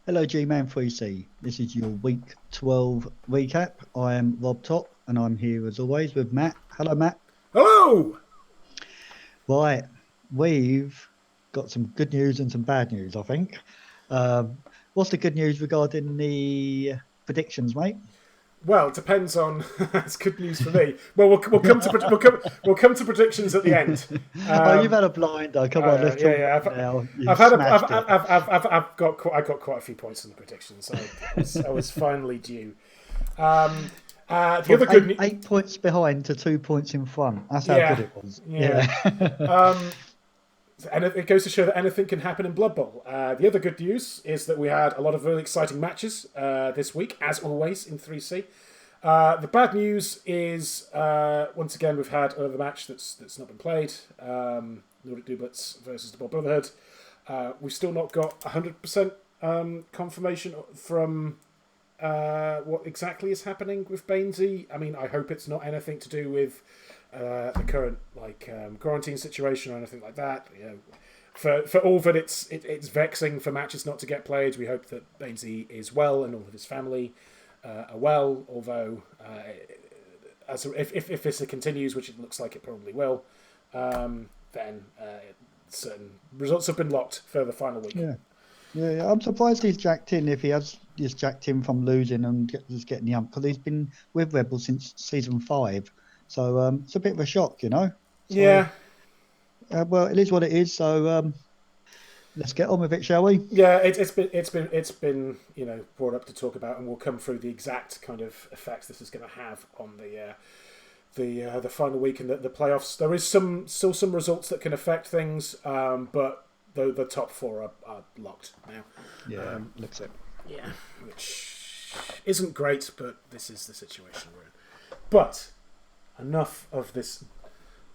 Hello, GMAN 3C. This is your week 12 recap. I am Rob Top, and I'm here as always with Matt. Hello, Matt. Hello! Right, we've got some good news and some bad news, I think. Um, what's the good news regarding the predictions, mate? Well, it depends on. It's good news for me. Well, we'll come to we'll come to predictions at the end. Oh, you've Um, had a blinder. Come on, let's yeah, talk yeah. about it now. I've You've had a smashed it. I've got quite a few points in the predictions. I was finally due. Um, the From other good eight, news. 8 points behind to 2 points in front. That's how good Yeah, it was. yeah. Yeah. Um, and it goes to show that anything can happen in Blood Bowl. The other good news is that we had a lot of really exciting matches this week, as always in 3C. The bad news is once again we've had another match that's not been played. Nordic Doublets versus the Bold Brotherhood. We've still not got 100% confirmation from what exactly is happening with Bainesy. I mean, I hope it's not anything to do with the current quarantine situation or anything like that. You know, for all that it's vexing for matches not to get played. We hope that Bainesy is well and all of his family are well. Although, if this continues, which it looks like it probably will, then certain results have been locked for the final week. Yeah. Yeah, I'm surprised he's jacked in if he has just jacked in from losing and just getting the ump because he's been with Rebel since season 5. So it's a bit of a shock, you know. So Yeah, well, it is what it is. So let's get on with it, shall we? yeah, it's been brought up to talk about, and we'll come through the exact kind of effects this is going to have on the final week and the playoffs. There is still some results that can affect things, but the top four are locked now. Yeah, looks it. Yeah, which isn't great, but this is the situation we're in. But enough of this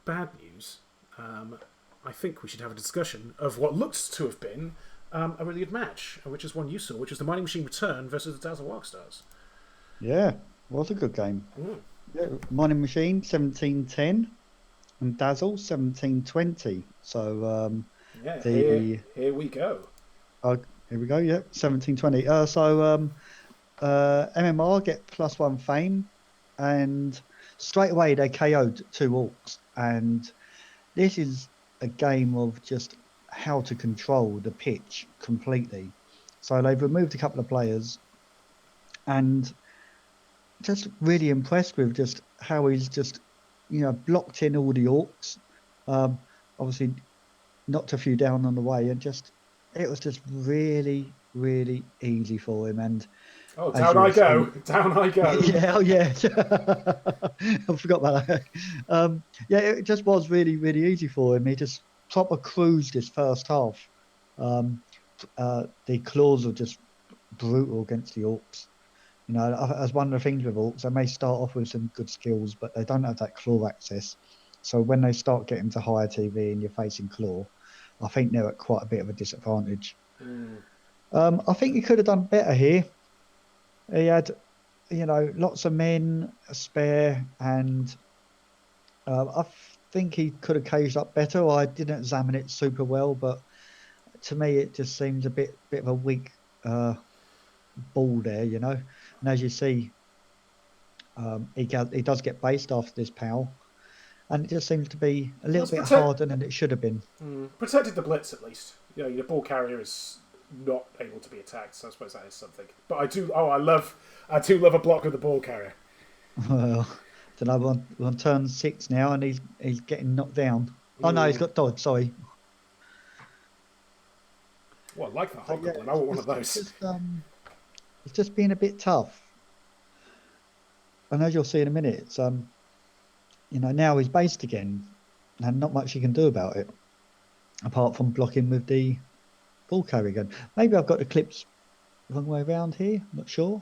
bad news. I think we should have a discussion of what looks to have been a really good match, which is one you saw, which was the Mining Machine Return versus the Dazzle Rockstars. Yeah, was a good game. Mm. Yeah, Mining Machine 17-10 and Dazzle 17-20. So Yeah, the here we go. oh, here we go. Yeah, 17-20. So MMR get +1 fame, and straight away they KO'd 2 orcs. And this is a game of just how to control the pitch completely. So they've removed a couple of players, and just really impressed with just how he's just blocked in all the orcs. Um, Obviously knocked a few down on the way, and just it was just really really easy for him. And Oh, as down you'll I go. see. Down I go. Yeah, oh yeah. I forgot about that. Yeah, it just was really, really easy for him. He just proper cruised his first half. Um, the claws are just brutal against the orcs. You know, as one of the things with orcs, they may start off with some good skills, but they don't have that claw access. So when they start getting to higher TV and you're facing claw, I think they're at quite a bit of a disadvantage. Mm. I think he could have done better here. He had lots of men, a spare, and I think he could have caged up better. I didn't examine it super well, but to me, it just seems a bit of a weak uh, ball there, you know. And as you see, he does get based after this pal, and it just seems to be a little Let's bit protect harder than it should have been. protected the blitz at least. You know, your ball carrier is not able to be attacked, so I suppose that is something. But I do. Oh, I do love a block with the ball carrier. Well, don't know. We're on turn 6 now, and he's getting knocked down. Oh no, he's Mm. got dodge. Sorry. Well, I like the So yeah, hobgoblin. I want one of it's those. just it's just being a bit tough. And as you'll see in a minute, it's now he's based again, and not much you can do about it apart from blocking with the ball carrier gun. Maybe I've got the clips wrong way around here. I'm not sure.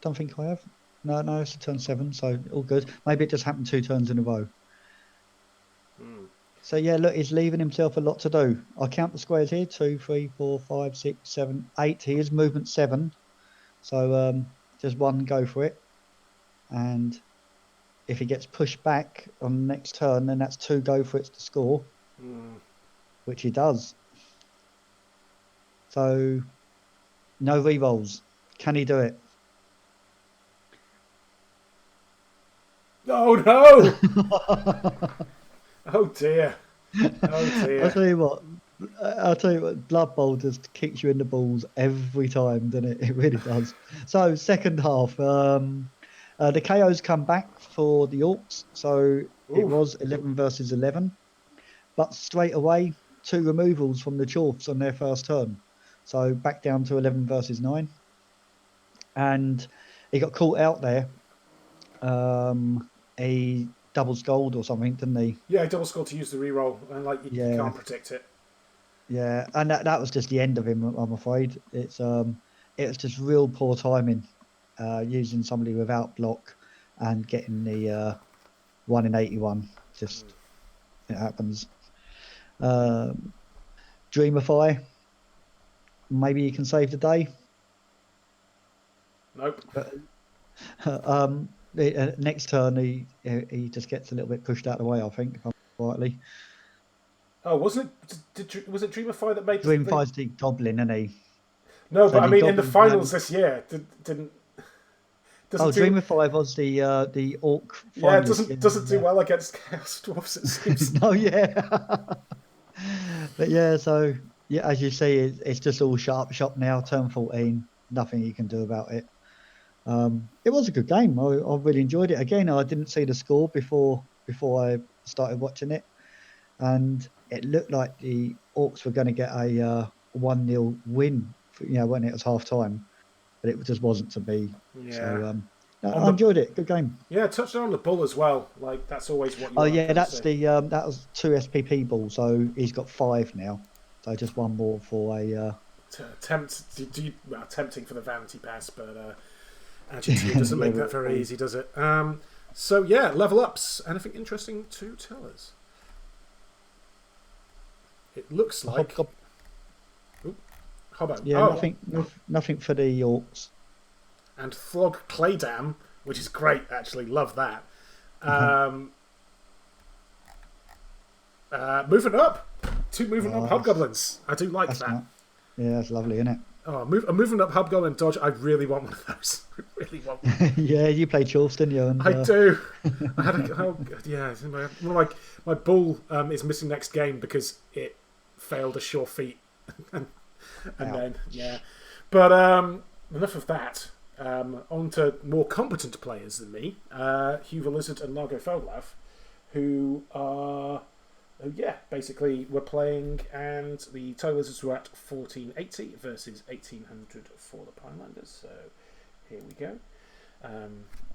Don't think I have. No, no, it's a turn 7, so all good. Maybe it just happened 2 turns in a row. Mm. So yeah, look, he's leaving himself a lot to do. I'll count the squares here: 2, 3, 4, 5, 6, 7, 8. He is movement 7, so just one go for it. And if he gets pushed back on the next turn, then that's 2 go for it to score, Mm. which he does. So No rerolls. Can he do it? Oh no! Oh dear. Oh I'll dear. tell you what. I'll tell you what. Blood Bowl just kicks you in the balls every time, doesn't it? It really does. So second half, the KOs come back for the Orcs. So it Ooh. was 11 versus 11, but straight away 2 removals from the Chorfs on their first turn. So back down to 11 versus 9, and he got caught out there. A doubles gold or something, didn't he? Yeah, double score to use the reroll, and like you Yeah, can't predict it. yeah, and that was just the end of him. I'm afraid it was just real poor timing, using somebody without block and getting the 1 in 81. Just it happens. Um, Dreamify, maybe he can save the day, Nope. but next turn he just gets a little bit pushed out of the way. I think, if I'm rightly. Oh, wasn't it? Was it Dreamify that made the? Dreamify's the goblin, isn't he? No, So but I the mean in the goblin finals man. this year, didn't Oh, doesn't do. Dreamify was the orc Yeah, it finalist. doesn't do Yeah, well against Chaos Dwarfs. It yeah. seems. No, yeah. But yeah, so yeah, as you see, it's just all sharp shop now. Turn 14, nothing you can do about it. It was a good game. I really enjoyed it. Again, I didn't see the score before I started watching it, and it looked like the Orcs were going to get a 1-0 win. When it was half time, but it just wasn't to be. Yeah. So On I the enjoyed it. Good game. Yeah, touchdown on the bull as well. Like that's always what you Oh want to yeah, kind of that's see. that was 2 SPP balls, so he's got 5 now. So just one more for a To well, tempting for the vanity pass, but Agile 2 doesn't yeah, make that very easy, does it? So yeah, level ups. Anything interesting to tell us? It looks like Hobbo. yeah, Oh, nothing for the Yorks. and Flog Claydam, which is great. Actually, love that. Um, moving up, 2 moving up Oh, hobgoblins. I do like that. Yeah, that's lovely, isn't it? Oh, a moving up hobgoblin dodge. I really want one of those. I really want one. Yeah, you played Chorfs, didn't you? And, I do. I had yeah. My bull is missing next game because it failed a sure feat, and then yeah. But enough of that. On to more competent players than me, Hugh the Lizard and Largo Feldlauf, who are. Yeah, basically we're playing, and the Toe Lizards were at 1480 versus 1800 for the Pinelanders. So here we go.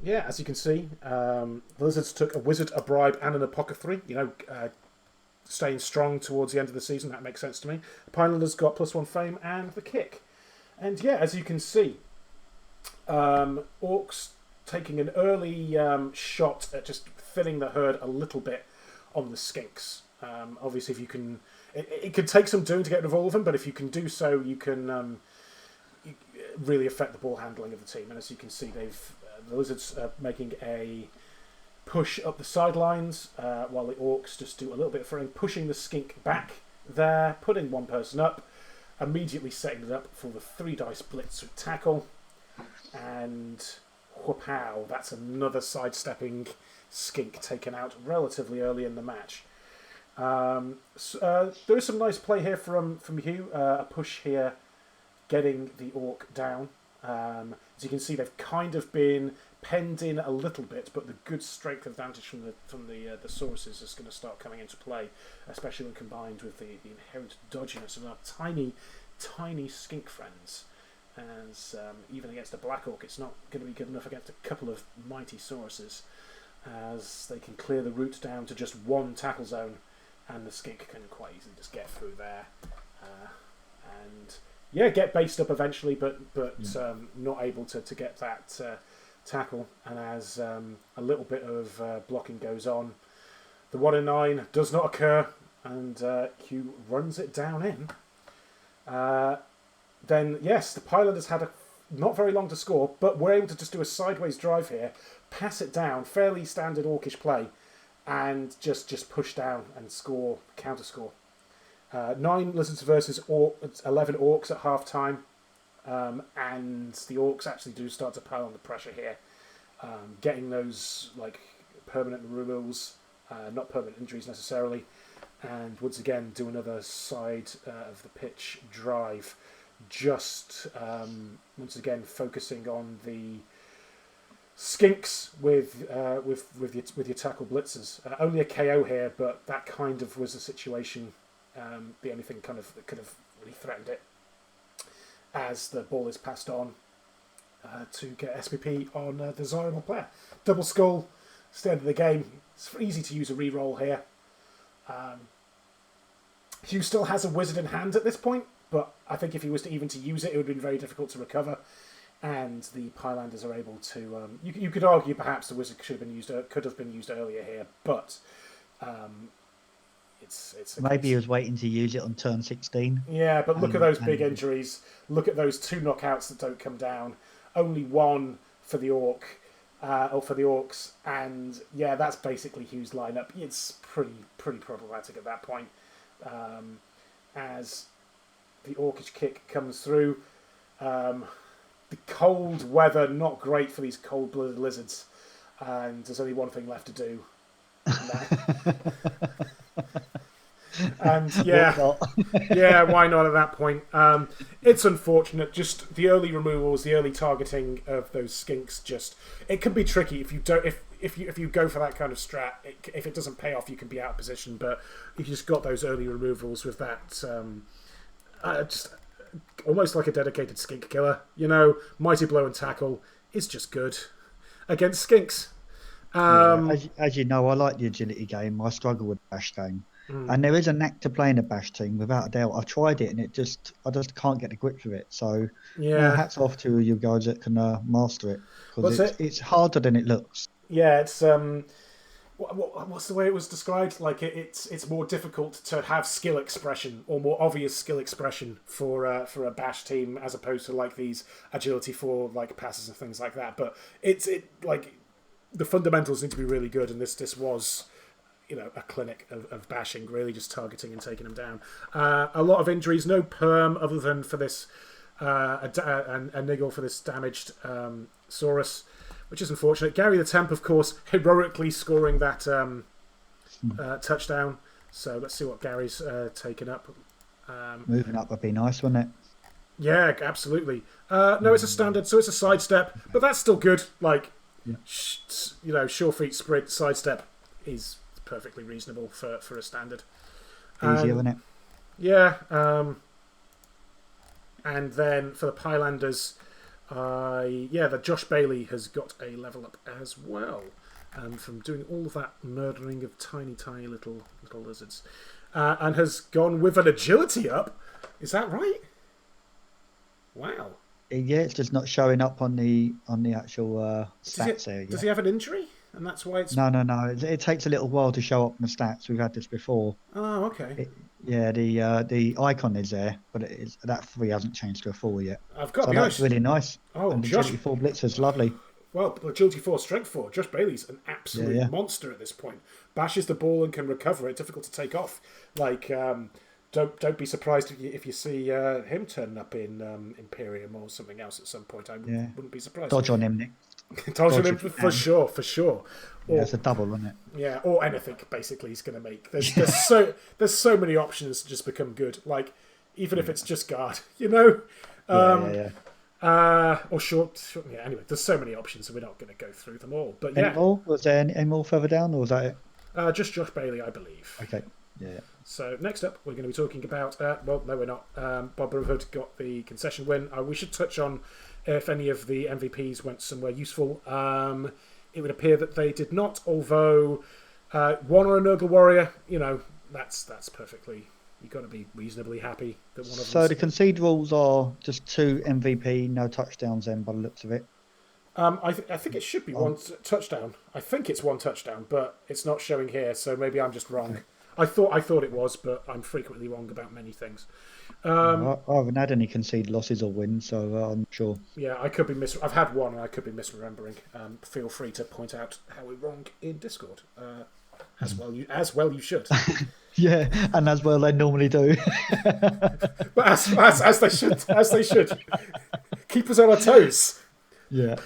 Yeah, as you can see, the Lizards took a Wizard, a Bribe, and an Apothecary. Staying strong towards the end of the season. That makes sense to me. The Pinelanders got +1 fame and the kick. And yeah, as you can see, Orcs taking an early shot at just filling the herd a little bit on the Skinks. Obviously, if you can, it could take some doing to get rid of all of them, but if you can do so, you can really affect the ball handling of the team. And as you can see, the Lizards are making a push up the sidelines, while the Orcs just do a little bit of throwing, pushing the Skink back there, putting one person up, immediately setting it up for the 3 dice blitz with tackle, and whoop-pow, that's another sidestepping Skink taken out relatively early in the match. There is some nice play here from Hugh, a push here, getting the Orc down. As you can see, they've kind of been penned in a little bit, but the good strength advantage from the sources is going to start coming into play, especially when combined with the inherent dodginess of our tiny skink friends. As even against a Black Orc, it's not going to be good enough against a couple of mighty sauruses, as they can clear the route down to just 1 tackle zone, and the skink can quite easily just get through there, and yeah, get based up eventually, but not able to get that tackle. And as a little bit of blocking goes on, the 1 in 9 does not occur, and Hugh runs it down in. Then yes, the Pinelanders had not very long to score, but were able to just do a sideways drive here, pass it down, fairly standard Orcish play, and just push down and counter score. 9 Lizards versus 11 Orcs at half time. and the Orcs actually do start to pile on the pressure here, getting those like permanent removals, not permanent injuries necessarily, and once again do another side of the pitch drive, just once again focusing on the skinks with your tackle blitzers. Only a KO here, but that kind of was a situation. The only thing kind of that could have really threatened it, as the ball is passed on to get SPP on a desirable player. Double skull, stand of the game. It's easy to use a re-roll here. Hugh still has a wizard in hand at this point, but I think if he was to use it, it would have been very difficult to recover. And the Pylanders are able to. You could argue perhaps the wizard could have been used earlier here, but it's maybe he was waiting to use it on turn 16. Yeah, but look at those big injuries. Look at those 2 knockouts that don't come down. Only 1 for the Orc, or for the Orcs, and yeah, that's basically Hugh's lineup. It's pretty problematic at that point, as the Orcish kick comes through. The cold weather, not great for these cold-blooded lizards, and there's only one thing left to do. And yeah, yeah, why not at that point? It's unfortunate. Just the early removals, the early targeting of those skinks. Just it can be tricky if you don't. If you go for that kind of strat, if it doesn't pay off, you can be out of position. But if you just got those early removals with that, just almost like a dedicated skink killer. Mighty blow and tackle is just good against skinks. As you know, I like the agility game. I struggle with the bash game. And there is a knack to playing a bash team, without a doubt. I've tried it, and I just can't get the grips with it. So, hats off to you guys that can master it, because it's harder than it looks. Yeah, it's what's the way it was described? Like it's more difficult to have skill expression, or more obvious skill expression for a bash team, as opposed to like these agility 4 like passes and things like that. But it like the fundamentals need to be really good, and this was, a clinic of bashing, really just targeting and taking them down. A lot of injuries, no perm other than for this a niggle for this damaged Saurus, which is unfortunate. Gary the Temp, of course, heroically scoring that touchdown. So let's see what Gary's taken up. Moving up would be nice, wouldn't it? Yeah, absolutely. No, it's a standard, so it's a sidestep, but that's still good. Like, sure feet sprint, sidestep is perfectly reasonable for a standard. Easier, isn't it? Yeah. And then for the Pylanders, the Josh Bailey has got a level up as well, from doing all of that murdering of tiny little lizards, and has gone with an agility up. Is that right? Wow. Yeah, it's just not showing up on the actual stats there. Does he have an injury? And that's why it's... No. It takes a little while to show up in the stats. We've had this before. Oh, okay. The icon is there, but that 3 hasn't changed to a 4 yet. I've got so that's really nice. Oh, and Josh... agility 4 blitzer's lovely. Well, agility 4, strength 4. Josh Bailey's an absolute monster at this point. Bashes the ball and can recover it. Difficult to take off. Like, don't be surprised if you see him turn up in Imperium or something else at some point. I wouldn't be surprised. Dodge on him, Nick. Dodge on him for sure. Or, it's a double, isn't it? Yeah, or anything basically he's going to make. There's so many options to just become good. Like, even if it's just guard, or short. Yeah. Anyway, there's so many options, so we're not going to go through them all. But any more? Was there any more further down, or was that it? Just Josh Bailey, I believe. Okay. Yeah. So next up, we're going to be talking about. No, we're not. Bob Brotherhood got the concession win. We should touch on if any of the MVPs went somewhere useful. It would appear that they did not, although one or a Nurgle Warrior, that's perfectly. You've got to be reasonably happy that one of them. So the concede rules are just 2 MVP, no touchdowns. Then, by the looks of it. I think it should be 1 touchdown. I think it's 1 touchdown, but it's not showing here, so maybe I'm just wrong. I thought it was, but I'm frequently wrong about many things. I haven't had any concede losses or wins, so I'm sure. Yeah, I could be I've had one, and I could be misremembering. Feel free to point out how we're wrong in Discord. As well you should. Yeah, and as well they normally do. But as they should. Keep us on our toes. Yeah.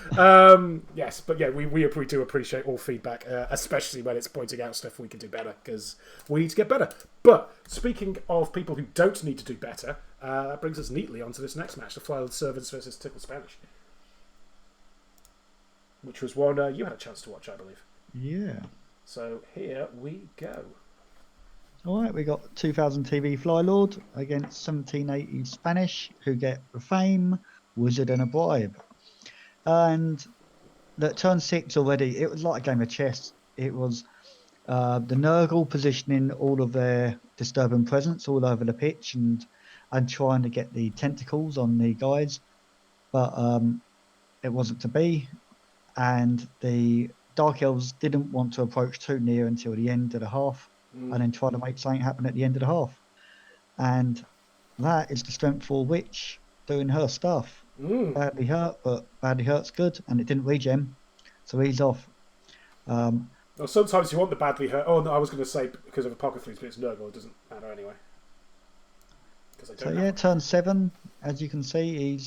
Yes, but yeah, we do appreciate all feedback, especially when it's pointing out stuff we can do better, because we need to get better. But speaking of people who don't need to do better, that brings us neatly onto this next match, the Flylead Servants versus Tickle Spanish, which was one you had a chance to watch, I believe. Yeah. So here we go. All right, we got 2000 TV Flylord against 1780 Spanish, who get the fame, wizard, and a bribe. And at turn 6 already, it was like a game of chess. It was the Nurgle positioning all of their disturbing presence all over the pitch and trying to get the tentacles on the guys, but it wasn't to be. And the Dark Elves didn't want to approach too near until the end of the half, and then try to make something happen at the end of the half. And that is the strength for Witch doing her stuff. Badly hurt, but badly hurt's good, and it didn't regen, so he's off. Well, sometimes you want the badly hurt. Oh, no, I was going to say because of Apocalypse, but it's Nurgle. It doesn't matter anyway. So yeah, turn 7, as you can see,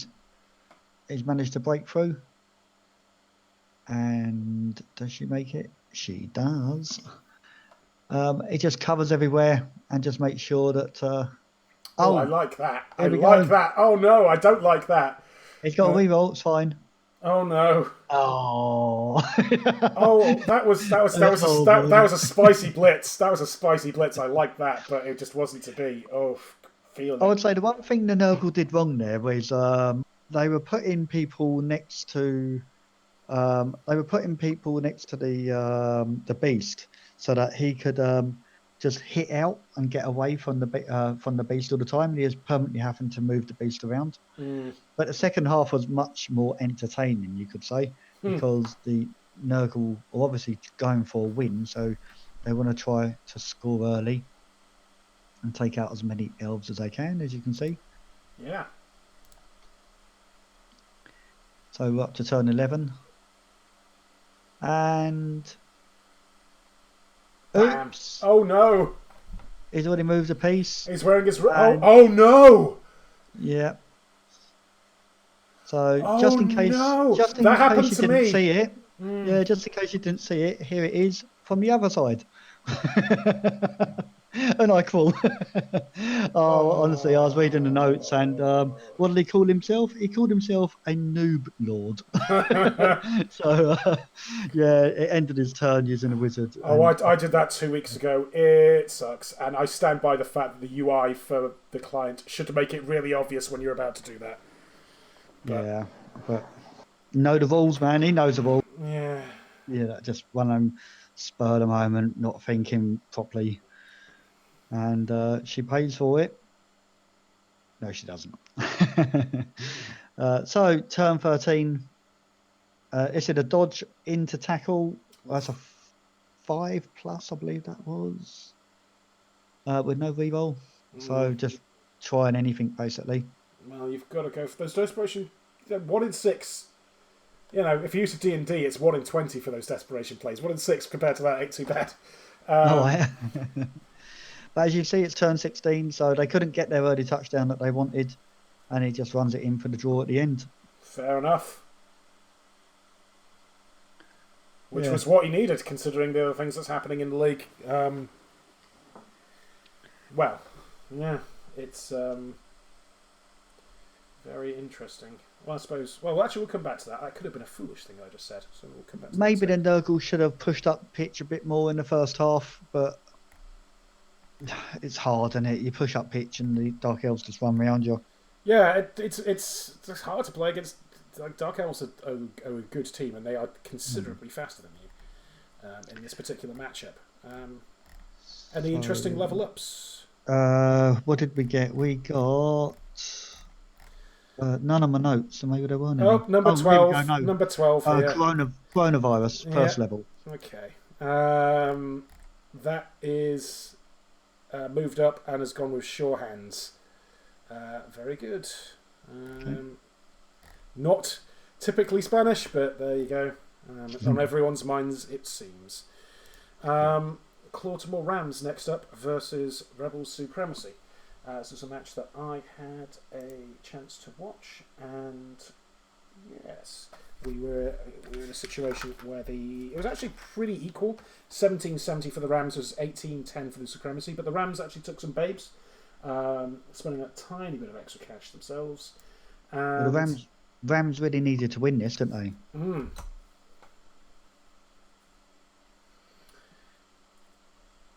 he's managed to break through. And does she make it? She does. It just covers everywhere and just makes sure that. I like that. I like that. Oh no, I don't like that. He's got a reroll. It's fine. Oh no. Oh. Oh, that was a spicy blitz. That was a spicy blitz. I like that, but it just wasn't to be. Oh, feeling. I would say the one thing the Nurgle did wrong there was they were putting people next to. They were putting people next to the beast so that he could just hit out and get away from the beast all the time. And he was permanently having to move the beast around. But the second half was much more entertaining, you could say, because the Nurgle are obviously going for a win, so they want to try to score early and take out as many elves as they can, as you can see. Yeah. So we're up to turn 11. And oops! Oh no! He's already moved a piece. He's wearing his. Oh no! Yeah. So just in case, just in that case you didn't me. see it, yeah, just in case you didn't see it, here it is from the other side. And I call. Honestly, I was reading the notes, and what did he call himself? He called himself a noob lord. So, yeah, it ended his turn using a wizard. I did that 2 weeks ago. It sucks, and I stand by the fact that the UI for the client should make it really obvious when you're about to do that. Yeah, but know the rules, man. He knows the rules. Yeah. Yeah, just one of them spur of the moment, not thinking properly. And she pays for it. No, she doesn't. So turn 13. Is it a dodge into tackle? That's a 5+, I believe that was. With no reroll. So just trying anything basically. Well, you've got to go for those desperation. 1 in 6. You know, if you use a D&D, it's 1 in 20 for those desperation plays. 1 in 6 compared to that ain't too bad. But as you see, it's turn 16, so they couldn't get their early touchdown that they wanted, and he just runs it in for the draw at the end. Fair enough. Which was what he needed, considering the other things that's happening in the league. Well, yeah, it's very interesting. Well, I suppose. Well, actually, we'll come back to that. That could have been a foolish thing I just said, so we'll come back to that. Maybe the Nurgle should have pushed up pitch a bit more in the first half, but it's hard, isn't it? You push up pitch and the Dark Elves just run around you. Yeah, it's hard to play against. Like, Dark Elves are a good team, and they are considerably faster than you in this particular matchup. Any interesting level ups? What did we get? We got none of my notes, so maybe there weren't any. Number 12. No. Number 12. Coronavirus, first level. Okay. That is moved up and has gone with Sure Hands. Very good. Okay. Not typically Spanish, but there you go. On everyone's minds, it seems. Clawtamore Rams next up versus Rebels Supremacy. This is a match that I had a chance to watch, and Yes. We were in a situation where it was actually pretty equal. 1770 for the Rams was 1810 for the Supremacy, but the Rams actually took some babes, spending a tiny bit of extra cash themselves. Well, the Rams really needed to win this, didn't they? Mm.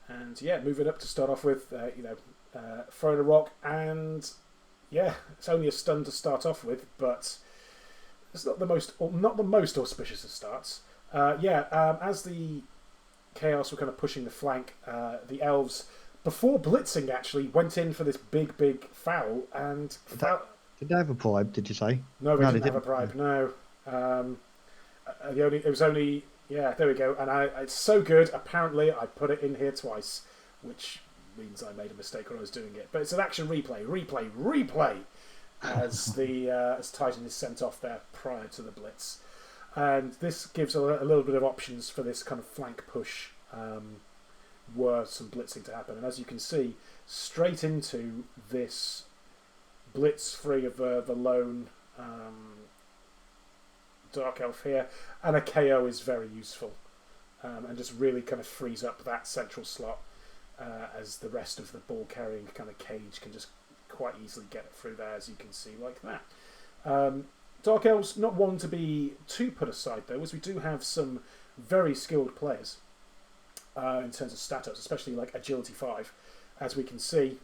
And yeah, moving up to start off with, throwing a rock, and yeah, it's only a stun to start off with, but it's not the most auspicious of starts. As the Chaos were kind of pushing the flank, the Elves, before blitzing, actually went in for this big foul, and did they have a bribe? Did you say? No, they didn't have a bribe. No, it was only. Yeah, there we go. And it's so good. Apparently, I put it in here twice, which means I made a mistake when I was doing it. But it's an action replay, as Titan is sent off there prior to the blitz, and this gives a little bit of options for this kind of flank push. Were some blitzing to happen, and as you can see, straight into this blitz free of the lone Dark Elf here, and a KO is very useful, and just really kind of frees up that central slot as the rest of the ball carrying kind of cage can just quite easily get it through there, as you can see, like that. Dark Elves, not one to be too put aside though, as we do have some very skilled players in terms of stat ups, especially like Agility 5, as we can see.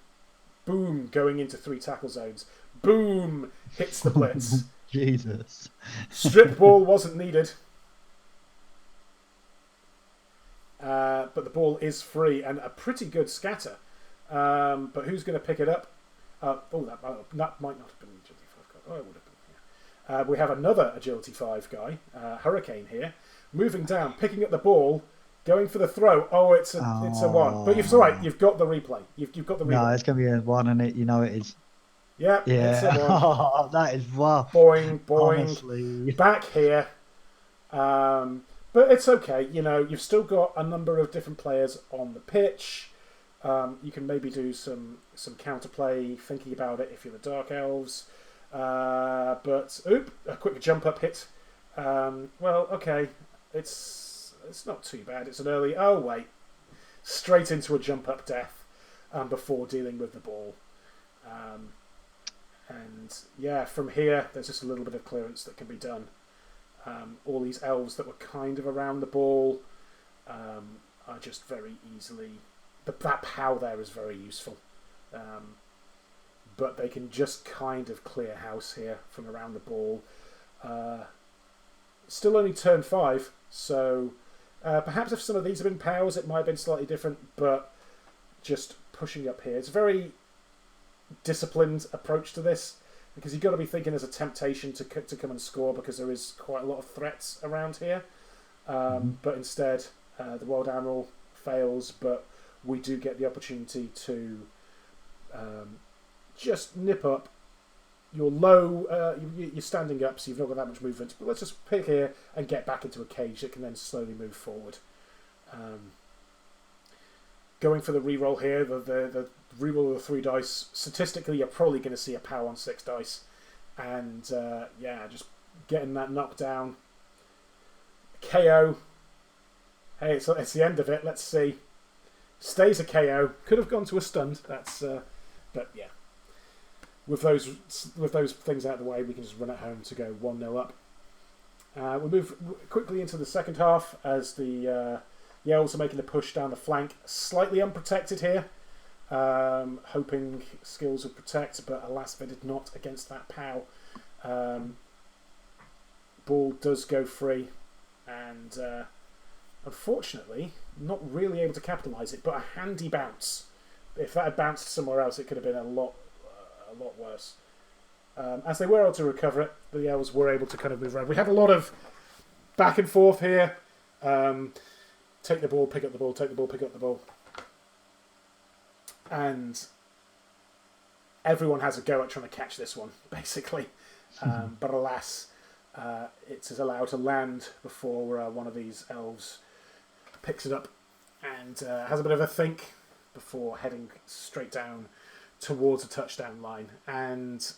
Boom, going into 3 tackle zones. Boom, hits the blitz. Jesus. Strip ball wasn't needed. But the ball is free and a pretty good scatter. But who's going to pick it up? That might not have been an Agility 5 guy. Oh, it would have been. Yeah. We have another Agility 5 guy, Hurricane here, moving down, picking up the ball, going for the throw. Oh, it's a 1. But it's all right. You've got the replay. You've got the replay. No, it's going to be a 1, and it is. Yep, yeah. It's a 1. Oh, that is rough. Boing. Honestly. Back here. But it's okay. You've still got a number of different players on the pitch. You can maybe do some counterplay, thinking about it if you're the Dark Elves. But a quick jump up hit. Well, okay. It's not too bad. It's an early. Oh wait, straight into a jump up death before dealing with the ball. And yeah, from here there's just a little bit of clearance that can be done. All these elves that were kind of around the ball are just very easily. That POW there is very useful. But they can just kind of clear house here from around the ball. Still only turn 5, so perhaps if some of these had been POWs it might have been slightly different, but just pushing up here. It's a very disciplined approch to this, because you've got to be thinking there's a temptation to come and score, because there is quite a lot of threats around here. But instead, the Wild Admiral fails, but we do get the opportunity to just nip up. You're low, you're standing up, so you've not got that much movement. But let's just pick here and get back into a cage that can then slowly move forward. Going for the reroll here, the reroll of the 3 dice. Statistically, you're probably going to see a POW on 6 dice. And just getting that knockdown. KO. Hey, it's the end of it. Let's see. Stays a KO. Could have gone to a stunned. But yeah. With those things out of the way, we can just run it home to go 1-0 up. We move quickly into the second half as the Elves are making a push down the flank. Slightly unprotected here. Hoping skills would protect, but alas, they did not against that POW. Ball does go free, and unfortunately, not really able to capitalise it, but a handy bounce. If that had bounced somewhere else, it could have been a lot worse. As they were able to recover it, the Elves were able to kind of move around. We have a lot of back and forth here. Take the ball, pick up the ball, take the ball, pick up the ball. And everyone has a go at trying to catch this one, basically. But alas, it is allowed to land before one of these elves picks it up and has a bit of a think before heading straight down towards a touchdown line. And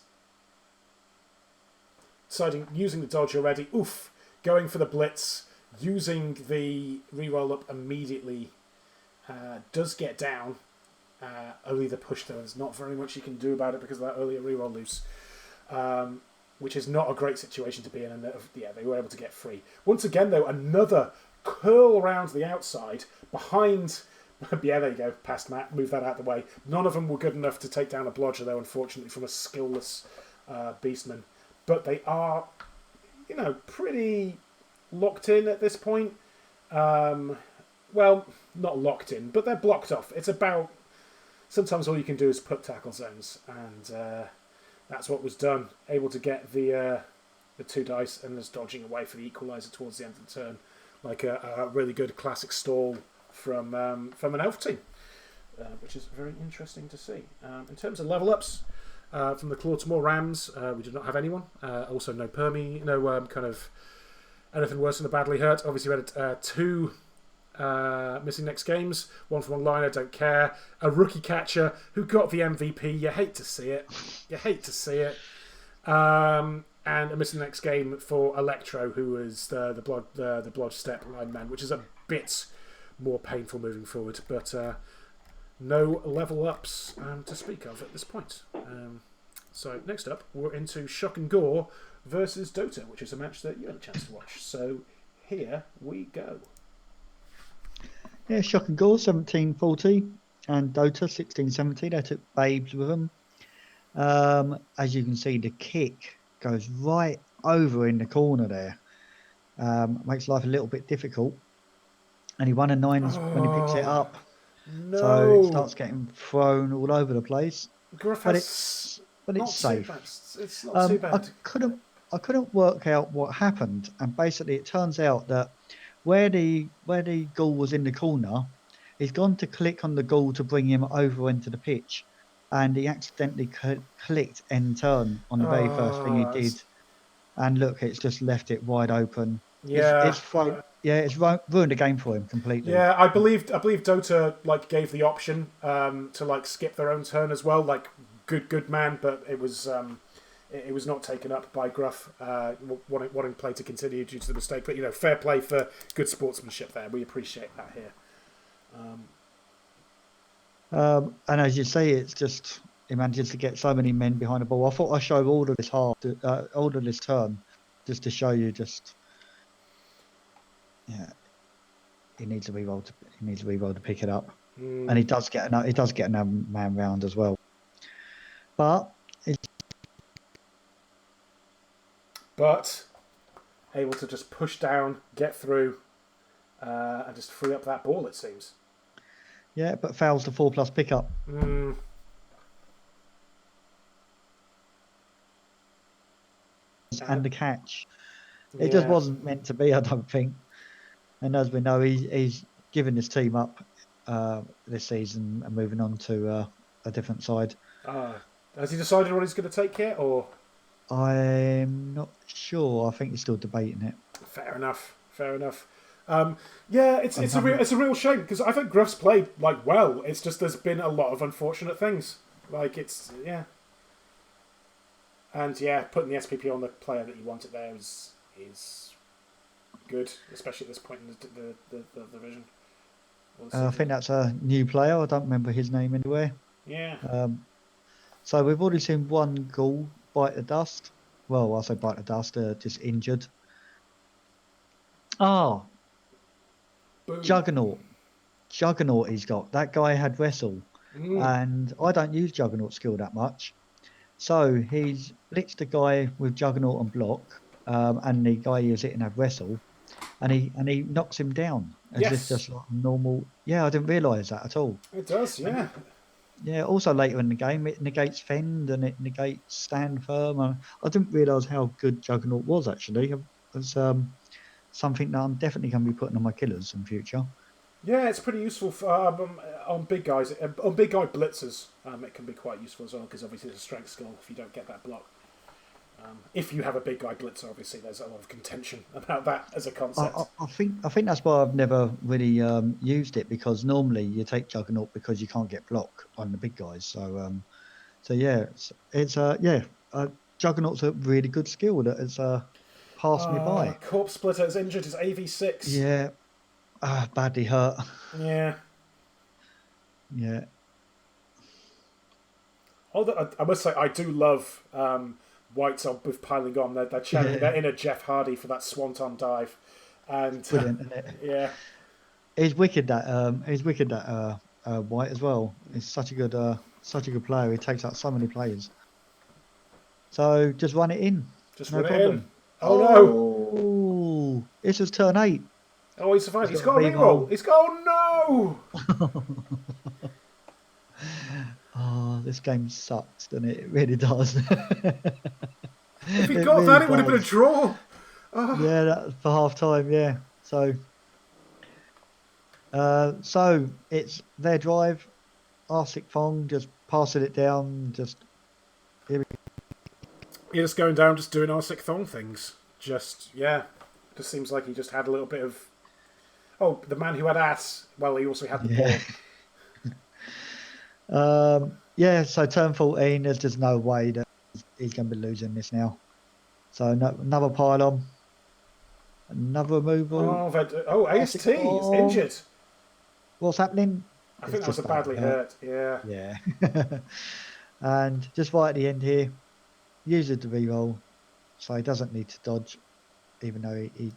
using the dodge already. Oof, going for the blitz, using the re-roll up immediately. Does get down. Only the push, though. There's not very much you can do about it because of that earlier re-roll loose. Which is not a great situation to be in. And they were able to get free. Once again, though, another curl around the outside behind... Yeah, there you go. Past Matt. Move that out of the way. None of them were good enough to take down a blodger, though, unfortunately, from a skillless beastman. But they are, pretty locked in at this point. Well, not locked in, but they're blocked off. It's about... Sometimes all you can do is put tackle zones, and that's what was done. Able to get the 2 dice and just dodging away for the equaliser towards the end of the turn. Like a really good classic stall from an elf team, which is very interesting to see. In terms of level ups, from the Clawtamore Rams, we did not have anyone. Also, no Permy, no kind of anything worse than a badly hurt. Obviously, we had 2 missing next games. One from one-liner, don't care. A rookie catcher who got the MVP. You hate to see it. And a missing next game for Electro, who was the blood step lineman, which is a bit more painful moving forward. But no level ups to speak of at this point. So next up, we're into Shock and Gore versus Dota, which is a match that you had a chance to watch. So here we go. Yeah, Shock and Gore 1740 and Dota 1670. They took babes with them. As you can see, the kick goes right over in the corner there. Makes life a little bit difficult. And he won a 9s when he picks it up. No. So it starts getting thrown all over the place. Gruff but it's safe. It's not too bad. I couldn't work out what happened, and basically it turns out that where the goal was in the corner, he's gone to click on the goal to bring him over into the pitch, and he accidentally clicked end turn on the very first thing he did. And look, it's just left it wide open. Yeah, it's ruined the game for him completely. Yeah, I believe Dota gave the option to skip their own turn as well. Good man, but it was not taken up by Gruff, wanting play to continue due to the mistake. But fair play for good sportsmanship there. We appreciate that here. And as you say, it's just he manages to get so many men behind the ball. I thought I showed all of this all of this turn, just to show you he needs to re-roll to pick it up, and he does get another man round as well. But able to just push down, get through, and just free up that ball. It seems. Yeah, but fails the 4+ pickup. And the catch. It just wasn't meant to be, I don't think. And as we know, he's given his team up this season and moving on to a different side. Has he decided what he's going to take here, or? I'm not sure. I think he's still debating it. Fair enough. It's a real shame because I think Gruff's played well. It's just there's been a lot of unfortunate things. And putting the SPP on the player that you wanted there is good, especially at this point in the division. I think that's a new player. I don't remember his name anywhere. Yeah. So we've already seen one goal bite the dust. Well, I say bite the dust, just injured. Boom. Juggernaut he's got. That guy had wrestle. And I don't use Juggernaut skill that much. So he's blitzed the guy with Juggernaut and block, and the guy he was hitting had wrestle, and he knocks him down as if just like normal. Yeah, I didn't realise that at all. It does, yeah. Yeah, also later in the game, it negates fend and it negates stand firm. I didn't realise how good Juggernaut was, actually. It was something that I'm definitely going to be putting on my killers in future. Yeah, it's pretty useful for, on big guys. On big guy blitzers, it can be quite useful as well, because obviously it's a strength skill if you don't get that block. If you have a big guy blitzer, obviously there's a lot of contention about that as a concept. I think that's why I've never really used it, because normally you take Juggernaut because you can't get block on the big guys. So yeah, it's Juggernaut's a really good skill that has passed me by. Corpse Splitter is injured. His AV6. Yeah, badly hurt. Yeah. Yeah, Although I must say, I do love White's with piling on. They're channeling their inner Jeff Hardy for that swanton dive, and brilliant, isn't it? yeah, He's wicked that White as well. He's such a good player. He takes out so many players. So just run it in. just No run it problem. in. Oh no! Oh, this was turn 8. Oh, he survived. He's got a reroll. reroll. He's got. Oh no! Oh, this game sucks, doesn't it? It really does. If he got that, it would have been a draw. Oh. Yeah, that for half time. Yeah. So it's their drive. Arsik Fong just passing it down. Just here we go. You're just going down, just doing our sick thong things. Just seems like he just had a little bit of. Oh, the man who had ass. Well, he also had the ball. Yeah. So turn 14. There's just no way that he's going to be losing this now. So another pylon, another removal. AST is injured. What's happening? I think that was a badly hurt. Yeah. Yeah. And just right at the end here, uses the reroll, so he doesn't need to dodge, even though he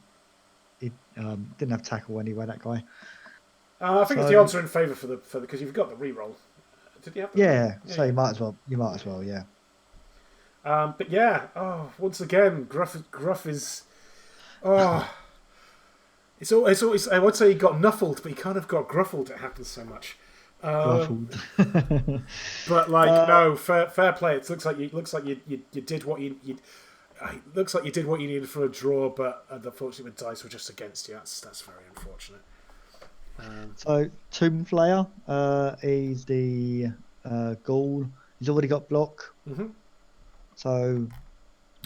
didn't have tackle anyway. That guy. I think it's the odds are in favour for the because you've got the reroll. Did you have? Yeah. So you might as well. Yeah. But yeah. Oh, once again, Gruff is. Oh. It's always. I would say he got nuffled, but he kind of got gruffled. It happens so much. Gruffled. But no, fair play. It looks like you did what you. It looks like you did what you needed for a draw, but unfortunately, with dice were just against you. That's very unfortunate. So Tomb Flayer, he's the ghoul. He's already got block. Mm-hmm. So,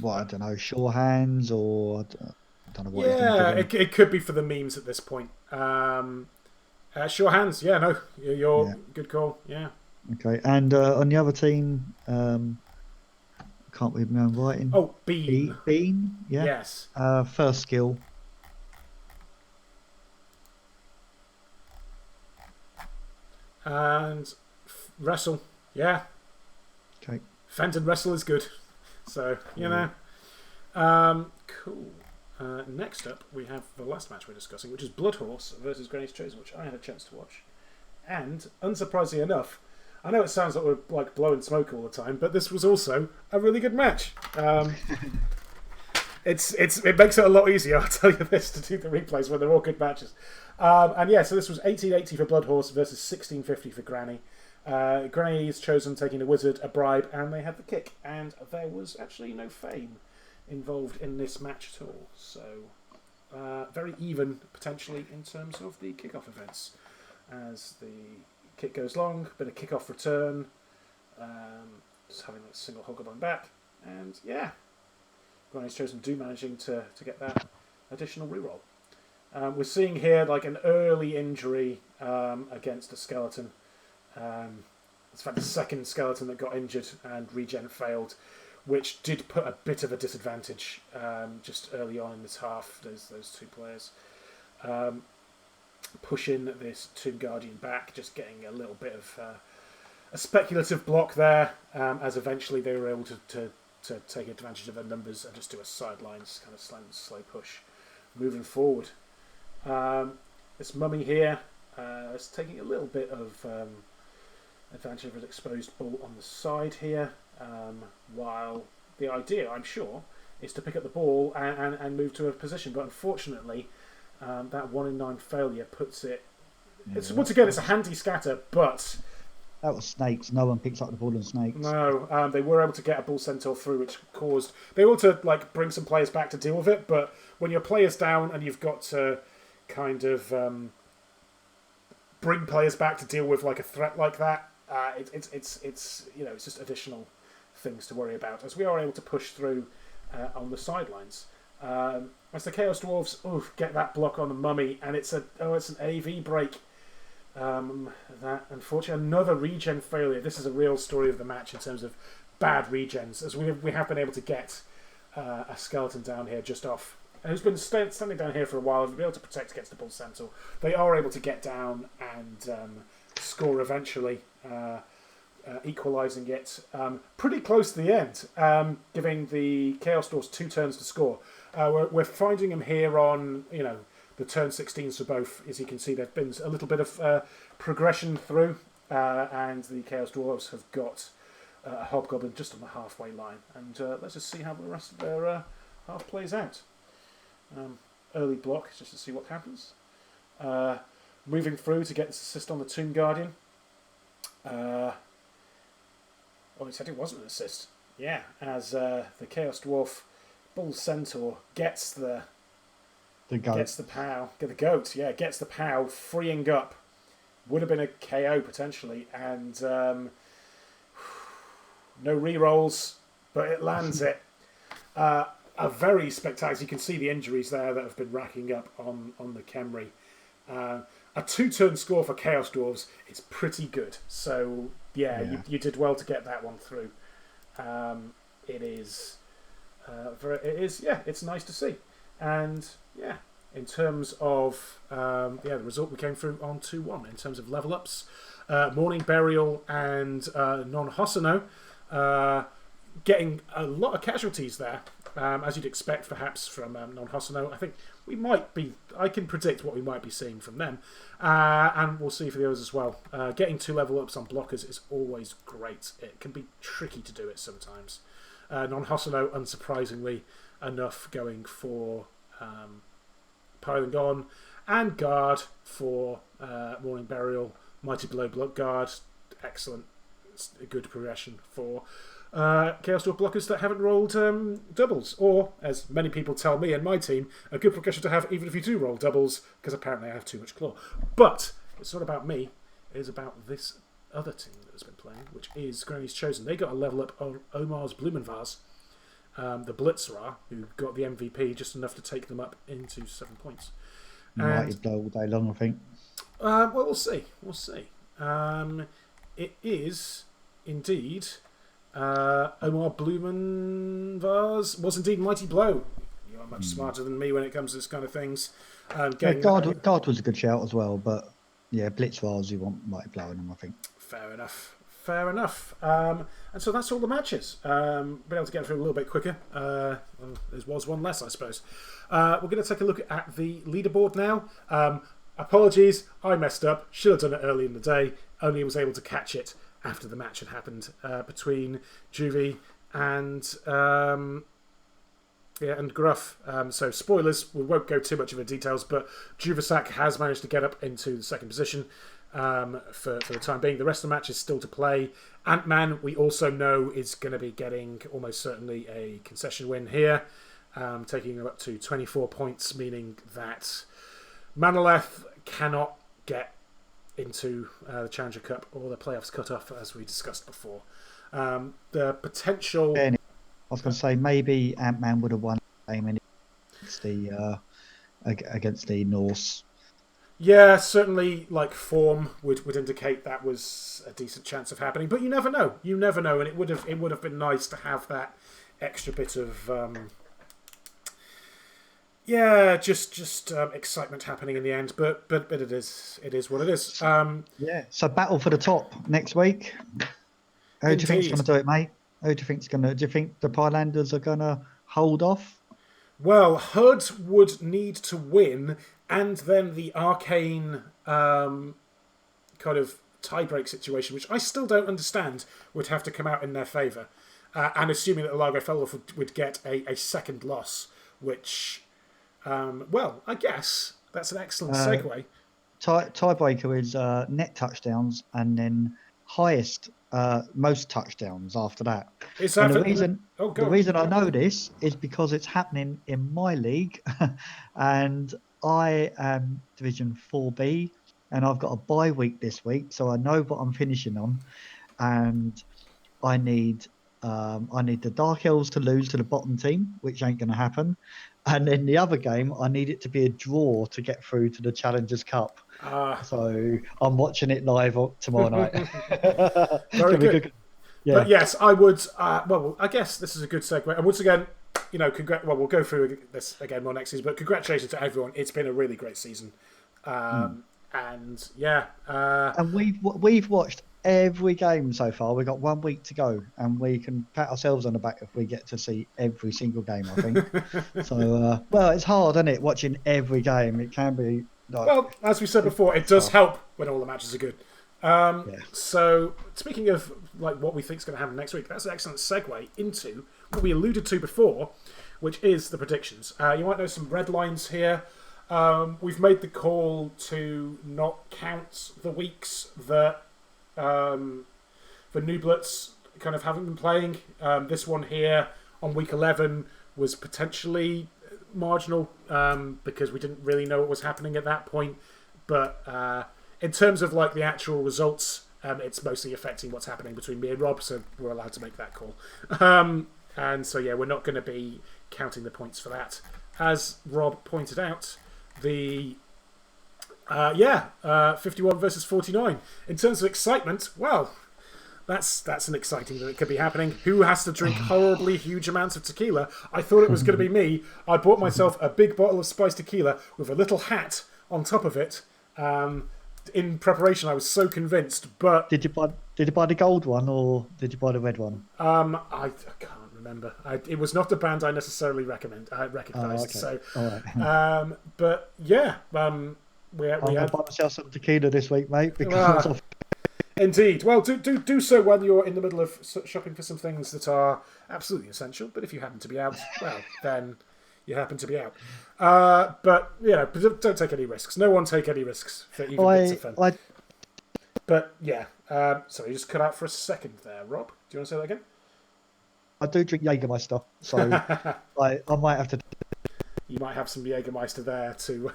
I don't know, sure hands or I don't know what. Yeah, it could be for the memes at this point. Sure hands. Yeah, no, you're good call. Yeah. Okay, and on the other team, can't read my own writing. Oh, Bean. Bean. Yeah. Yes. First skill. And wrestle, yeah. Okay. Fenton wrestle is good, so you know. Cool. Next up, we have the last match we're discussing, which is Blood Horse versus Granny's Chosen, which I had a chance to watch. And unsurprisingly enough, I know it sounds like we're like blowing smoke all the time, but this was also a really good match. It makes it a lot easier, I'll tell you this, to do the replays when they're all good matches. And yeah, so this was 1880 for Blood Horse versus 1650 for Granny. Granny is chosen taking a wizard, a bribe, and they had the kick. And there was actually no fame involved in this match at all. So very even, potentially, in terms of the kickoff events. As the kick goes long, bit of kickoff return, just having a single hog on back. And yeah, Granny's Chosen managing to get that additional reroll. We're seeing here like an early injury against a skeleton. It's in fact the second skeleton that got injured and regen failed, which did put a bit of a disadvantage just early on in this half. Those two players pushing this Tomb Guardian back, just getting a little bit of a speculative block there, as eventually they were able to take advantage of their numbers and just do a sidelines kind of slow push moving forward. This mummy here is taking a little bit of advantage of an exposed ball on the side here, while the idea, I'm sure, is to pick up the ball and move to a position. But unfortunately, that 1 in 9 failure puts it... Once again, it's a handy scatter, but... That was snakes. No one picks up the ball on snakes. No, they were able to get a bull centaur through, which caused... They were able to like bring some players back to deal with it, but when your player's down and you've got to kind of bring players back to deal with like a threat like that, it's just additional things to worry about. As we are able to push through on the sidelines, as the Chaos Dwarves get that block on the mummy, and it's an AV break. That unfortunately another regen failure. This is a real story of the match in terms of bad regens, as we have been able to get a skeleton down here just off, who's been standing down here for a while, to be able to protect against the bull centaur. They are able to get down and score eventually, equalising it pretty close to the end, giving the Chaos Dwarfs 2 turns to score. We're finding them here on, the turn 16s for both. As you can see, there's been a little bit of progression through, and the Chaos Dwarfs have got a Hobgoblin just on the halfway line. And let's just see how the rest of their half plays out. Early block, just to see what happens. Moving through to get this assist on the Tomb Guardian. He said it wasn't an assist. Yeah, as the Chaos Dwarf Bull Centaur gets the goat. Gets the POW. The goat, yeah, gets the POW, freeing up. Would have been a KO potentially, and no re-rolls, but it lands it. A very spectacular. You can see the injuries there that have been racking up on the Khemri. A 2-turn score for Chaos Dwarves is pretty good. So yeah. You did well to get that one through. It is, it's nice to see. And yeah, in terms of the result we came through on 2-1 in terms of level ups. Morning Burial and Non Hosono getting a lot of casualties there. As you'd expect, perhaps, from Non-Hosono. I think I can predict what we might be seeing from them. And we'll see for the others as well. Getting 2 level ups on blockers is always great. It can be tricky to do it sometimes. Non-Hosono, unsurprisingly enough, going for Piling On and Guard for Morning Burial. Mighty Blow Block Guard. Excellent. It's a good progression for Chaos Dwarf blockers that haven't rolled doubles, or, as many people tell me and my team, a good progression to have even if you do roll doubles, because apparently I have too much claw. But it's not about me, it is about this other team that has been playing, which is Granny's Chosen. They got a level up on Omar's Blumenvase, the Blitzerer, who got the MVP, just enough to take them up into 7 points. Mighty Blow all day long, I think. Well, we'll see. It is indeed Omar Blumenvase was indeed Mighty Blow. You are much smarter than me when it comes to this kind of things. Guard was a good shout as well, but yeah, Blitzvars you want Mighty Blow in them, I think. Fair enough. And so that's all the matches. Been able to get through a little bit quicker. There was one less, I suppose. We're going to take a look at the leaderboard now. Apologies, I messed up. Should have done it early in the day. Only was able to catch it after the match had happened between Juvie and Gruff. So spoilers, we won't go too much into details, but Juvasak has managed to get up into the second position for the time being. The rest of the match is still to play. Ant-Man, we also know, is going to be getting almost certainly a concession win here, taking him up to 24 points, meaning that Manoleth cannot get into the Challenger Cup or the playoffs cut off, as we discussed before. The potential... I was going to say, maybe Ant-Man would have won the game against the Norse. Yeah, certainly, form would indicate that was a decent chance of happening, but you never know, and it would have been nice to have that extra bit of just excitement happening in the end, but it is what it is. So battle for the top next week. Who do you think's going to do it, mate? Who do you think's going to? Do you think the Pylanders are going to hold off? Well, Hud would need to win, and then the Arcane kind of tiebreak situation, which I still don't understand, would have to come out in their favour. And assuming that Largo Fellow would get a second loss, which... I guess that's an excellent segue. Tiebreaker is net touchdowns and then highest most touchdowns after that. Is that the reason I know this is because it's happening in my league, and I am Division 4B, and I've got a bye week this week, so I know what I'm finishing on, and I need the Dark Elves to lose to the bottom team, which ain't going to happen. And in the other game, I need it to be a draw to get through to the Challengers Cup. So I'm watching it live tomorrow night. Very good. Yeah. But yes, I would. Well, I guess this is a good segue. And once again, well, we'll go through this again more next season. But congratulations to everyone. It's been a really great season. And yeah, And we've watched every game so far. We've got 1 week to go, and we can pat ourselves on the back if we get to see every single game, I think. So, well, it's hard, isn't it? Watching every game. It can be like... Well, as we said before, it does help when all the matches are good. So, speaking of like what we think is going to happen next week, that's an excellent segue into what we alluded to before, which is the predictions. You might know some red lines here. We've made the call to not count the weeks that the Nooblets kind of haven't been playing. This one here on week 11 was potentially marginal because we didn't really know what was happening at that point. But in terms of like the actual results, it's mostly affecting what's happening between me and Rob, so we're allowed to make that call. And so, yeah, we're not going to be counting the points for that. As Rob pointed out, the 51 versus 49. In terms of excitement, well, that's an exciting that it could be happening. Who has to drink horribly huge amounts of tequila? I thought it was going to be me. I bought myself a big bottle of spiced tequila with a little hat on top of it. In preparation, I was so convinced. But Did you buy the gold one, or did you buy the red one? I can't remember. It was not a brand I necessarily recognised. Okay. So, all right. but yeah, we I'm had. gonna buy myself some tequila this week, mate, because of... Indeed. Well, do so while you're in the middle of shopping for some things that are absolutely essential. But if you happen to be out, well, then you happen to be out. But don't take any risks. No one take any risks for even bits of fun. But yeah, sorry, you just cut out for a second there, Rob. Do you want to say that again? I do drink Jägermeister, so I might have to. You might have some Jägermeister there too.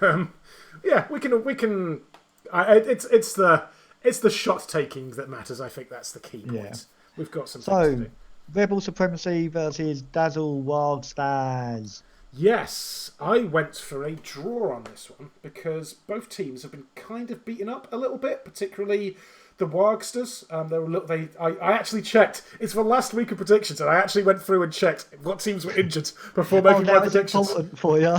Yeah, we can. It's the shot taking that matters. I think that's the key point. Yeah. We've got some things to do. Rebel Supremacy versus Dazzle Wild Stars. Yes, I went for a draw on this one because both teams have been kind of beaten up a little bit, particularly the Wargsters. I actually checked. It's for last week of predictions, and I actually went through and checked what teams were injured before making my predictions. Important for you.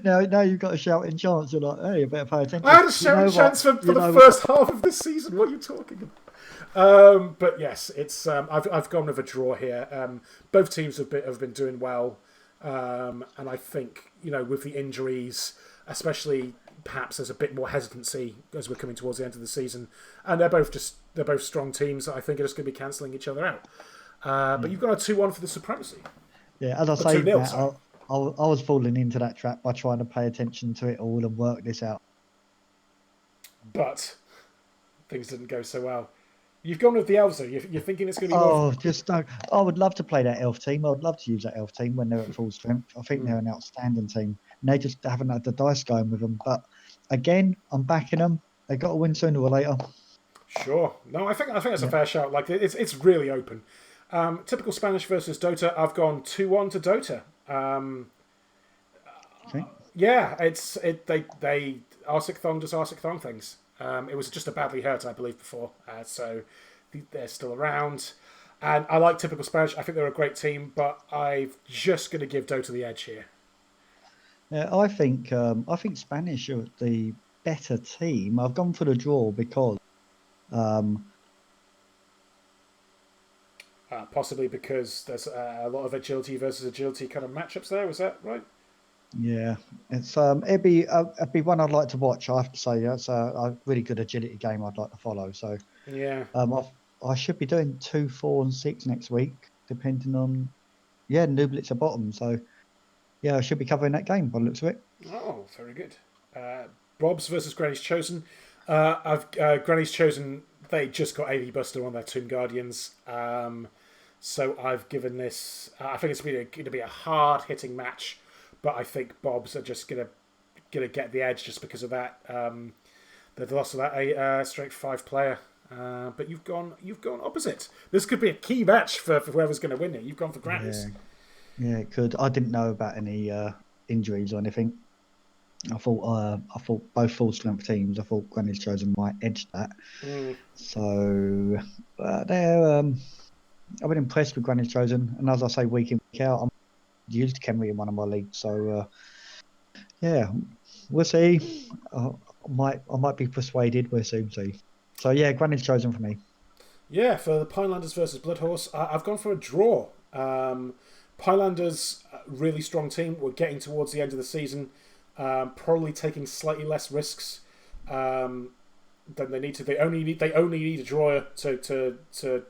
Now you've got a shouting chance. You're like, hey, you better pay attention. I had a shouting chance for the first half of this season. What are you talking about? But yes, it's I've gone with a draw here. Both teams have been doing well, and I think with the injuries, especially perhaps there's a bit more hesitancy as we're coming towards the end of the season, and they're both strong teams that I think are just going to be cancelling each other out. But you've got a 2-1 for the Supremacy. Yeah, as I say, Matt, I was falling into that trap by trying to pay attention to it all and work this out. But things didn't go so well. You've gone with the elves, though. You're thinking it's going to be more... just don't. I would love to play that elf team. I would love to use that elf team when they're at full strength. I think they're an outstanding team. And they just haven't had the dice going with them. But again, I'm backing them. They've got to win sooner or later. Sure. No, I think that's a fair shout. Like it's really open. Typical Spanish versus Dota. I've gone 2-1 to Dota. Okay. Yeah, they Arsik Thong does Arsik Thong things. It was just a badly hurt, I believe, before. So they're still around. And I like typical Spanish. I think they're a great team, but I'm just going to give Dota the edge here. Yeah, I think Spanish are the better team. I've gone for the draw because possibly because there's a lot of agility versus agility kind of matchups there. Was that right? Yeah, it's it'd be one I'd like to watch. I have to say, it's a really good agility game I'd like to follow. So yeah, I should be doing 2, 4, and 6 next week, depending on Nooblets are bottom. So yeah, I should be covering that game by the looks of it. Oh, very good. Rob's versus Granny's Chosen. Granny's Chosen. They just got AV Buster on their Tomb Guardians. So I've given this. I think it's going to be a hard hitting match. But I think Bob's are just gonna get the edge just because of that. They've lost to that straight 5 player. But you've gone opposite. This could be a key match for whoever's going to win it. You've gone for Grannies. Yeah, it could. I didn't know about any injuries or anything. I thought both full strength teams. I thought Granny's Chosen might edge that. Mm. So I've been impressed with Granny's Chosen, and as I say, week in week out, I'm used Kenry in one of my leagues. So yeah, we'll see. I might be persuaded. We'll soon see. So yeah, Granny's Chosen for me. Yeah, for the Pinelanders versus Bloodhorse, I've gone for a draw. Pinelanders, really strong team. We're getting towards the end of the season, probably taking slightly less risks than they need to. They only need a draw to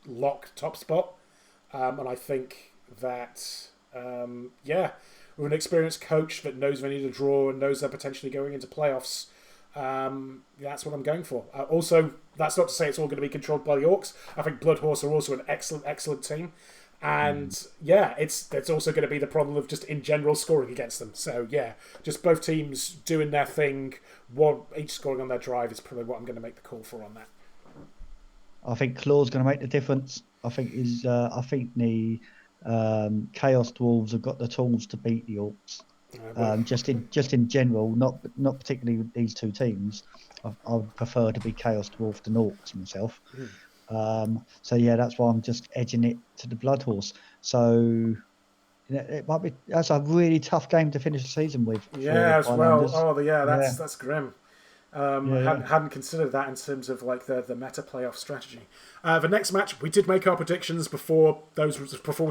lock top spot, and I think that with an experienced coach that knows they need a draw and knows they're potentially going into playoffs. That's what I'm going for. Also, that's not to say it's all going to be controlled by the Orcs. I think Bloodhorse are also an excellent team. And yeah, it's also going to be the problem of just in general scoring against them. So yeah, just both teams doing their thing, one each scoring on their drive is probably what I'm going to make the call for on that. I think Claw's going to make the difference. I think the Chaos Dwarves have got the tools to beat the Orcs. Just in general, not particularly with these two teams. I would prefer to be Chaos Dwarf than Orcs myself. So yeah, that's why I'm just edging it to the Bloodhorse. So it might be that's a really tough game to finish the season with for Yeah, the as well. Highlanders. Oh, yeah, Yeah, that's grim. yeah. Hadn't considered that in terms of like the meta playoff strategy. The next match, we did make our predictions before we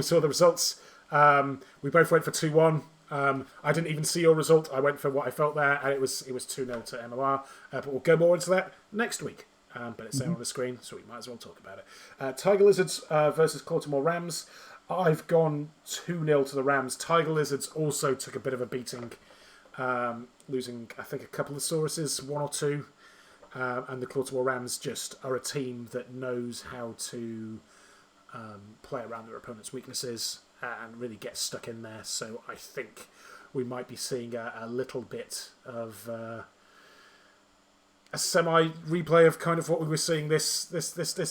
saw the results. We both went for 2-1. I didn't even see your result. I went for what I felt there, and it was 2-0 to MOR. But we'll go more into that next week. But it's there on the screen, so we might as well talk about it. Tiger Lizards versus Baltimore Rams. I've gone 2-0 to the Rams. Tiger Lizards also took a bit of a beating, losing, I think, a couple of Sauruses, one or two. And the Baltimore Rams just are a team that knows how to play around their opponent's weaknesses and really get stuck in there. So I think we might be seeing a little bit of a semi replay of kind of what we were seeing this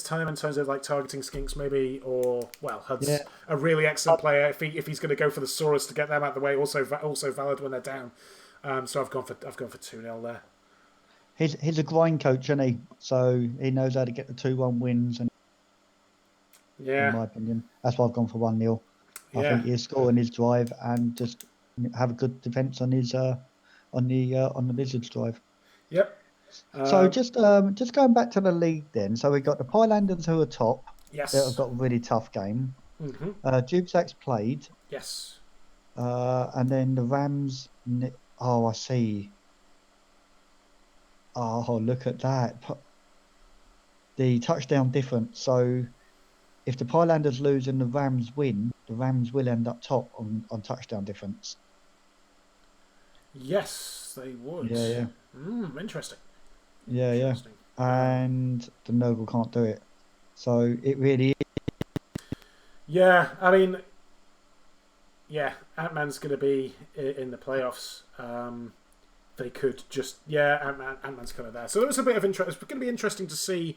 time in terms of like targeting skinks maybe, or well, Hud's a really excellent player if he's going to go for the Saurus to get them out of the way. Also valid when they're down. So I've gone for 2-0 there. He's a grind coach, isn't he? So he knows how to get the 2-1 wins. And in my opinion, that's why I've gone for 1-0. I think he'll score in his drive and just have a good defense on his on the Lizards drive. Yep. So just going back to the league then. So we've got the Pilanders who are top. Yes. They've got a really tough game. Dubsac's played. Yes. And then the Rams. Oh, I see. Oh, look at that. The touchdown difference. So if the Pilanders lose and the Rams win, the Rams will end up top on touchdown difference. Yes, they would. Yeah. Interesting. Yeah. And the Noble can't do it. So it really is. Yeah, I mean, Ant-Man's going to be in the playoffs. They could just Ant-Man's kind of there. So there was a bit of interest. It's going to be interesting to see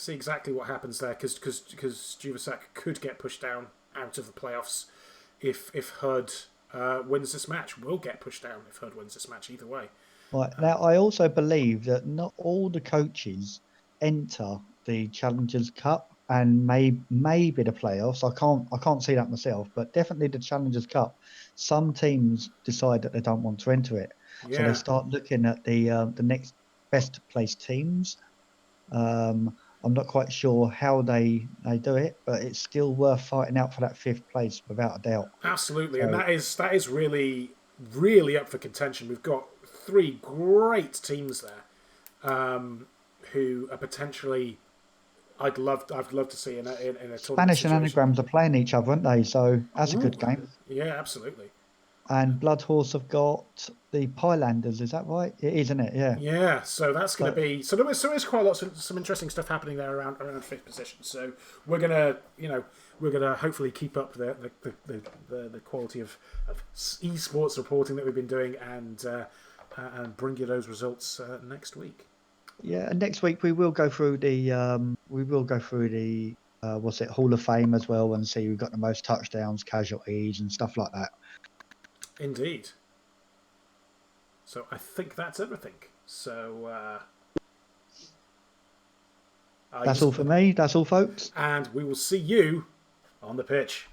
exactly what happens there because Juvasak could get pushed down out of the playoffs if Hud wins this match. Will get pushed down if Hud wins this match either way. Right. Now, I also believe that not all the coaches enter the Challengers Cup and maybe the playoffs. I can't see that myself, but definitely the Challengers Cup. Some teams decide that they don't want to enter it, so they start looking at the next best placed teams. I'm not quite sure how they do it, but it's still worth fighting out for that 5th place without a doubt. Absolutely, and that is really up for contention. We've got 3 great teams there, who are potentially. I'd love to see in a tournament Spanish and Anagrams are playing each other, aren't they? So that's a good game. Yeah, absolutely. And Bloodhorse have got the Pilanders, is that right? It is, isn't it? Yeah. Yeah, so that's going to be... So there's quite a lot of some interesting stuff happening there around 5th position. So we're going to hopefully keep up the quality of esports reporting that we've been doing and bring you those results next week. Yeah, and next week we will go through the Hall of Fame as well and see who got the most touchdowns, casualties, and stuff like that. Indeed. So I think that's everything. So That's all for me. That's all, folks. and we will see you on the pitch.